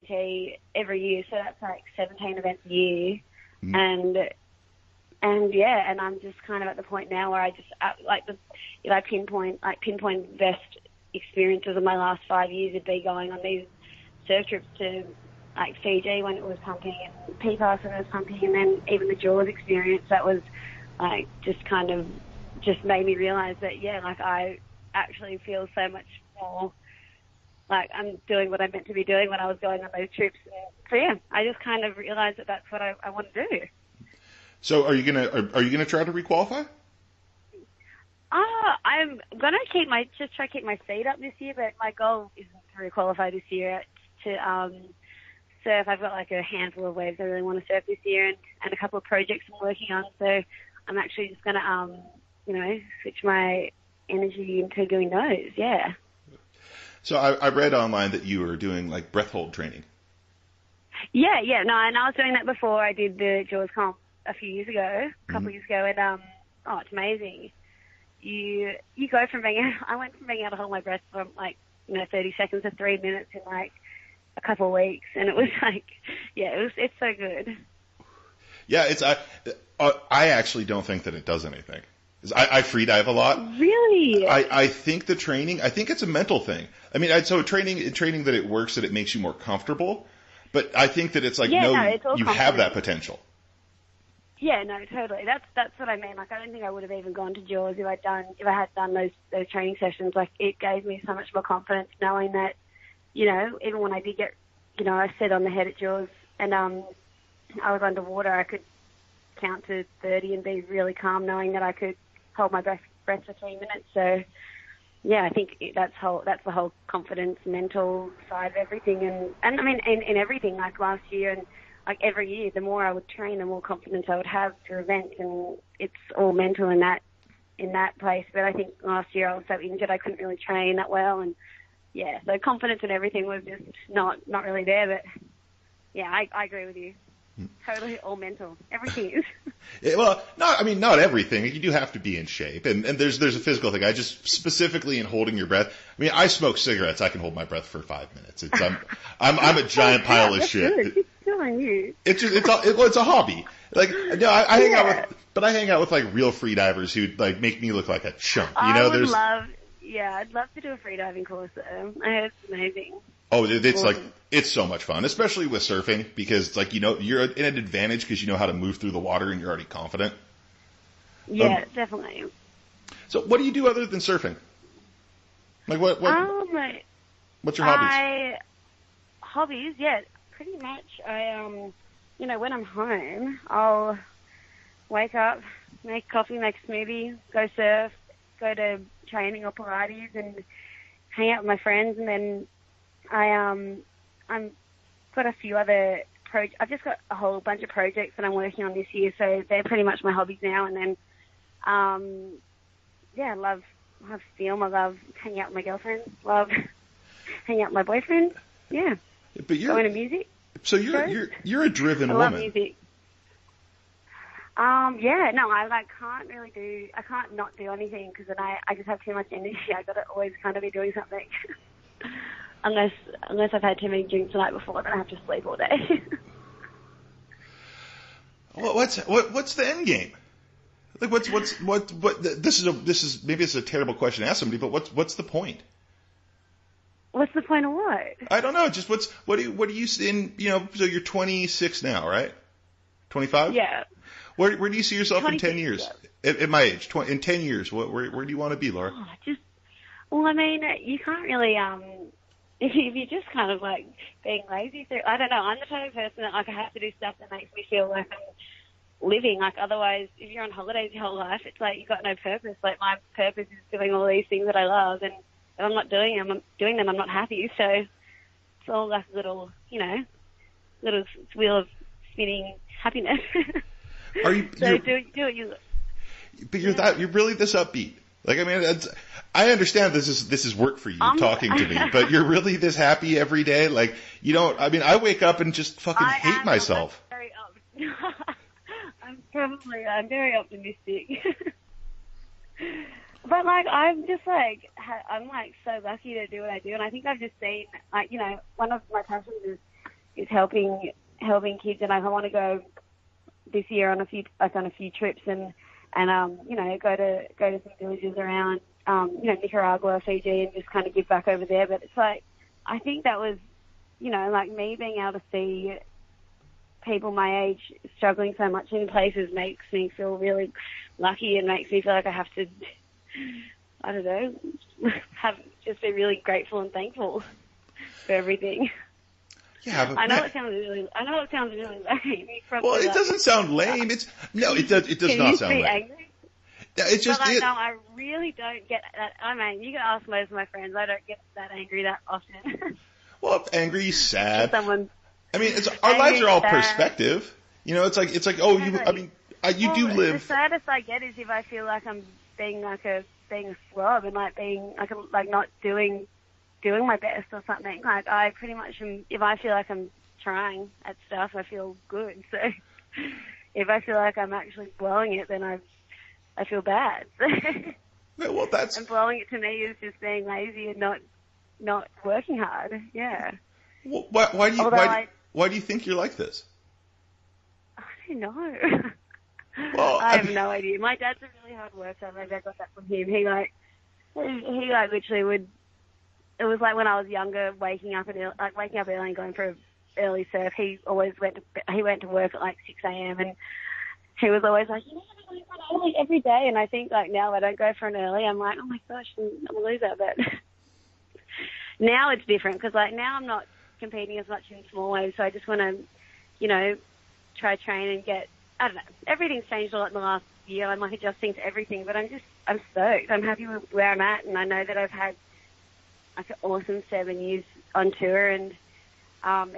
PT every year, so that's like 17 events a year. And yeah, and I'm just kind of at the point now where I just pinpoint best experiences of my last 5 years would be going on these surf trips to like Fiji when it was pumping, and P-Pass when it was pumping, and then even the Jaws experience that was like just kind of just made me realise that like I actually feel so much more like I'm doing what I'm meant to be doing when I was going on those trips. And so yeah, I just kind of realised that that's what I want to do. So are you gonna try to requalify? I'm gonna try to keep my feet up this year, but my goal isn't to requalify this year. It's to surf. I've got like a handful of waves I really want to surf this year, and a couple of projects I'm working on. So I'm actually just gonna switch my energy into doing those. Yeah. So I read online that you were doing like breath hold training. Yeah, no, and I was doing that before I did the Jaws comp a couple years ago, and it's amazing. You go from I went from being able to hold my breath for 30 seconds to 3 minutes in like a couple of weeks, and it was like, it's so good. Yeah, I actually don't think that it does anything. I free dive a lot. Really? I think it's a mental thing. I mean, so training that it works, that it makes you more comfortable, but I think that it's like, you have that potential. Yeah, no, totally. That's what I mean. Like, I don't think I would have even gone to Jaws if I had done those training sessions. Like, it gave me so much more confidence knowing that, even when I did get, I sat on the head at Jaws and I was underwater, I could count to 30 and be really calm, knowing that I could hold my breath for 3 minutes. So, yeah, I think that's the whole confidence, mental side of everything, and I mean in everything. Like last year and like every year, the more I would train, the more confidence I would have for events, and it's all mental in that place. But I think last year I was so injured I couldn't really train that well, and yeah, so confidence and everything was just not really there. But yeah, I agree with you. Totally all mental. Everything is. Yeah, well, not everything. You do have to be in shape, and there's a physical thing. I just specifically in holding your breath. I mean, I smoke cigarettes. I can hold my breath for 5 minutes. I'm a giant pile of shit. Good. Good on you. It's a hobby. Like, no, I hang out with like real free divers who like make me look like a chump. I'd love to do a free diving course though. I heard it's amazing. Oh, it's so much fun, especially with surfing, because it's like, you're in an advantage because you know how to move through the water and you're already confident. Yeah, definitely. So what do you do other than surfing? Like what's your hobbies? Hobbies, yeah, pretty much. When I'm home, I'll wake up, make coffee, make a smoothie, go surf, go to training or Pilates and hang out with my friends, and then I'm got a few other I've just got a whole bunch of projects that I'm working on this year, so they're pretty much my hobbies now. And then, I love film. I love hanging out with my girlfriend. Love hanging out with my boyfriend. Yeah. But going to music. So you're a driven woman. I love music. I can't not do anything because then I just have too much energy. I got to always kind of be doing something. Unless I've had too many drinks the night before, then I have to sleep all day. What's the end game? Like this is maybe it's a terrible question to ask somebody, but what's the point? What's the point of what? I don't know. Just what do you in, so you're 26 now, right? 25? Yeah. Where do you see yourself in 10 years? Yeah. At my age, in 10 years, where do you want to be, Laura? You can't really if you're just kind of like being lazy. So I don't know. I'm the type of person that like I have to do stuff that makes me feel like I'm living. Like otherwise, if you're on holidays your whole life, it's like you've got no purpose. Like my purpose is doing all these things that I love, and if I'm not doing them, I'm not happy. So it's all like a little wheel of spinning happiness. Are you? So do what you. But you're really this upbeat. Like, I mean, I understand this is work for you talking to me, but you're really this happy every day. Like, you don't. I mean, I wake up and just fucking hate myself. I'm very optimistic. But like, I'm so lucky to do what I do, and I think I've just seen, like, one of my passions is is helping kids, and I want to go this year on a few trips and you know, go to some villages around you know, Nicaragua, Fiji, and just kind of give back over there. But it's like, I think that was, you know, like me being able to see people my age struggling so much in places makes me feel really lucky and makes me feel like I have to, I don't know, just be really grateful and thankful for everything. Yeah, but I know it sounds really lame. Well, it doesn't sound lame. It does not sound lame. Angry? Yeah, it's just. But no, I really don't get that. I mean, you can ask most of my friends. I don't get that angry that often. Well, angry, sad. Someone. I mean, our lives are all perspective. You know, it's like oh, you do live. The saddest I get is if I feel like I'm being a slob and being not doing my best or something. Like, I pretty much am, if I feel like I'm trying at stuff, I feel good. So if I feel like I'm actually blowing it, then I feel bad. Well, that's. And blowing it to me is just being lazy and not working hard. Yeah. Well, why do you think you're like this? I don't know. Well, I have no idea. My dad's a really hard worker. Maybe I got that from him. He literally would. It was like when I was younger, waking up early and going for early surf. He always went to work at 6 a.m. and he was always like, you know, I'm going for an early every day. And I think now I don't go for an early. I'm like, oh my gosh, I'm a loser. But now it's different because now I'm not competing as much in small waves. So I just want to, you know, try train and get. I don't know. Everything's changed a lot in the last year. I'm adjusting to everything, but I'm stoked. I'm happy with where I'm at, and I know that I've had an awesome 7 years on tour, and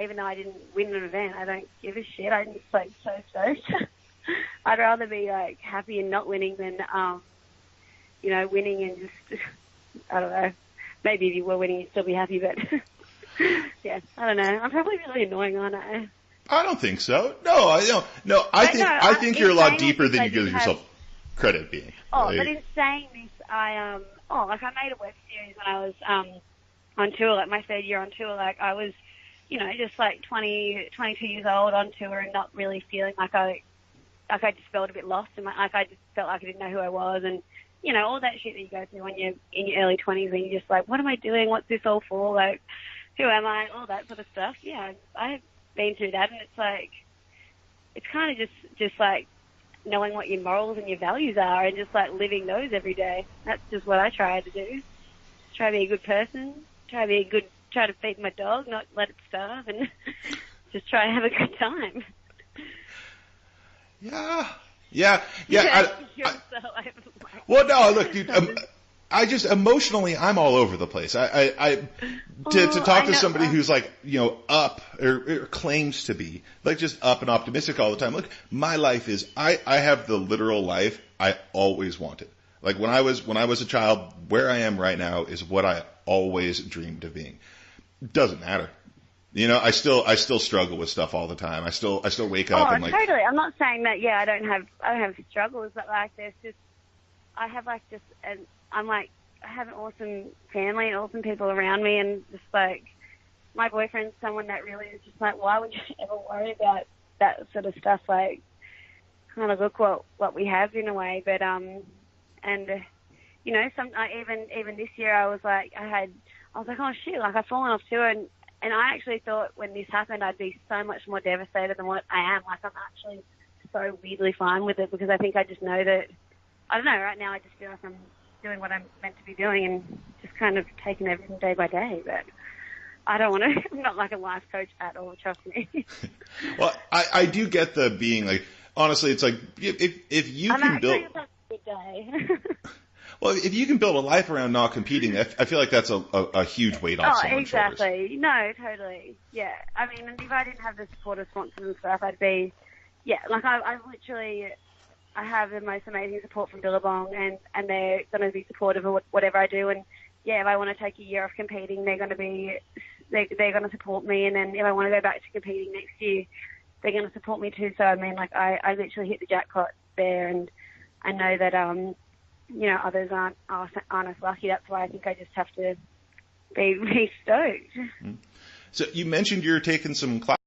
even though I didn't win an event, I don't give a shit. I'm just so stoked. I'd rather be happy and not winning than you know, winning and just I don't know. Maybe if you were winning, you'd still be happy, but yeah, I don't know. I'm probably really annoying, aren't I? I don't think so. No, I think you're a lot deeper than you give yourself credit being. Oh, but in saying this, I made a web series when I was on tour, my third year on tour. I was, you know, just 20, 22 years old on tour and not really feeling I just felt a bit lost and I just felt like I didn't know who I was, and you know, all that shit that you go through when you're in your early 20s and you're just what am I doing? What's this all for? Who am I? All that sort of stuff. Yeah, I've been through that, and it's kind of just knowing what your morals and your values are and just living those every day. That's just what I try to do. Just try to be a good person, try to feed my dog, not let it starve, and just try to have a good time. Yeah. Well, no, look, dude, I just emotionally, I'm all over the place. To talk to somebody who's you know, up or claims to be just up and optimistic all the time. Look, my life is, I have the literal life I always wanted. When I was a child, where I am right now is what I always dreamed of being. Doesn't matter. You know, I still struggle with stuff all the time. I still wake up and totally. I'm not saying that. Yeah, I don't have struggles, but there's just I have I have an awesome family and awesome people around me, and just my boyfriend's someone that really is just why would you ever worry about that sort of stuff? Kind of look what we have in a way, but and you know, even this year I was oh shit, I've fallen off tour, and I actually thought when this happened I'd be so much more devastated than what I am. I'm actually so weirdly fine with it because I think I just know that, I don't know, right now I just feel like I'm doing what I'm meant to be doing and just kind of taking everything day by day. But I don't want to, I'm not like a life coach at all, trust me. Well, I do get the being honestly, it's if you can build... I'm actually a good day. Well, if you can build a life around not competing, I feel like that's a huge weight off someone's shoulders. Exactly. No, totally. Yeah. I mean, and if I didn't have the support of sponsors and stuff, I'd be, I literally, I have the most amazing support from Billabong, and they're going to be supportive of whatever I do. And if I want to take a year off competing, they're going to support me. And then if I want to go back to competing next year, they're going to support me too. So I mean, I literally hit the jackpot there, and I know that you know, others aren't as lucky. That's why I think I just have to be stoked. So you mentioned you're taking some classes.